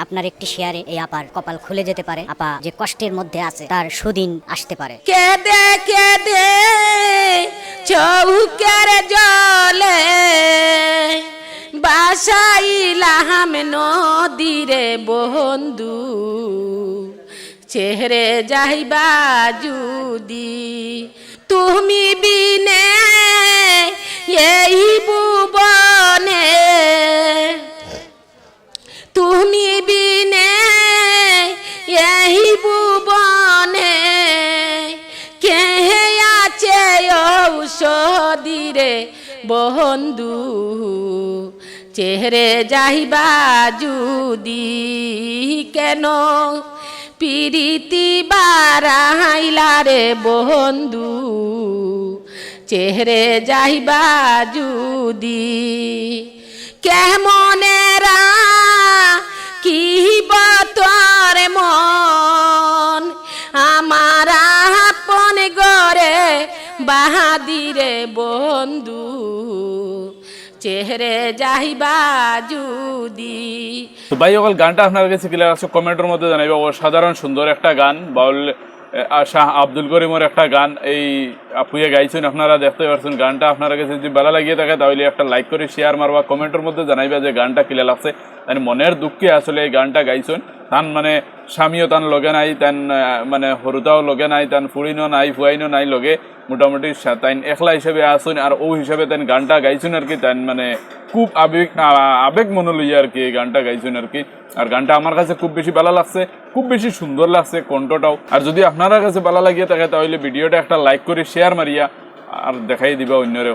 আপনার একটি শেয়ারে এই আপার কপাল খুলে যেতে পারে। আপা যে কষ্টের মধ্যে আছে তার সুদিন আসতে পারে। কেদে কেদে চৌকের জলে বাসাইলাম নদীরে বন্ধু, চেহারে যাইবা যদি তুমি বিনে এই ভুবনে, তুমি বিনে এই ভুবনে কে আছে ঔষধিরে বন্ধু, চেহারে যাইবা যদি কেন পিরিতি বারাইলা রে বন্ধু, চেহারে যাইবা যদি কেমনেরা কি বতর মন আমার আপন গরে বাহাদিরে বন্ধু, চেহারে যাইবা যদি। তো ভাই অকল গানটা আপনার কাছে ক্লিয়ার আছে কমেন্টের মধ্যে জানাইবে। অসাধারণ সুন্দর একটা গান, বাউল শাহ আব্দুল করিমের একটা গান এই আপুয়ে গাইছেন, আপনারা দেখতে পাচ্ছেন। গানটা আপনার কাছে যদি ভালো লাগিয়ে থাকে তাহলে একটা লাইক করে শেয়ার মারবা, কমেন্টের মধ্যে জানাইবা যে গানটা ক্লিয়ার লাগছে। তাই মনের দুঃখে আসলে এই গানটা গাইছেন। তান মানে স্বামীও তান লগে নাই, তান মানে হরুতাও লগে নাই, তান ফুড়িনও নাই, ফুয়াইনও নাই লগে, মোটামুটি তাই একলা হিসেবে আসুন। আর ও হিসাবে তাই গানটা গাইছেন আর কি। তাই মানে খুব আবেগ মনে লইয়া আর কি এই গানটা গাইছেন আর কি। আর গানটা আমার কাছে খুব বেশি ভালো লাগছে, খুব বেশি সুন্দর লাগছে কণ্ঠটাও। আর যদি আপনার কাছে ভালো লাগিয়ে থাকে তাহলে ভিডিওটা একটা লাইক করে শেয়ার মারিয়া আর দেখাই দিবা অন্যরে।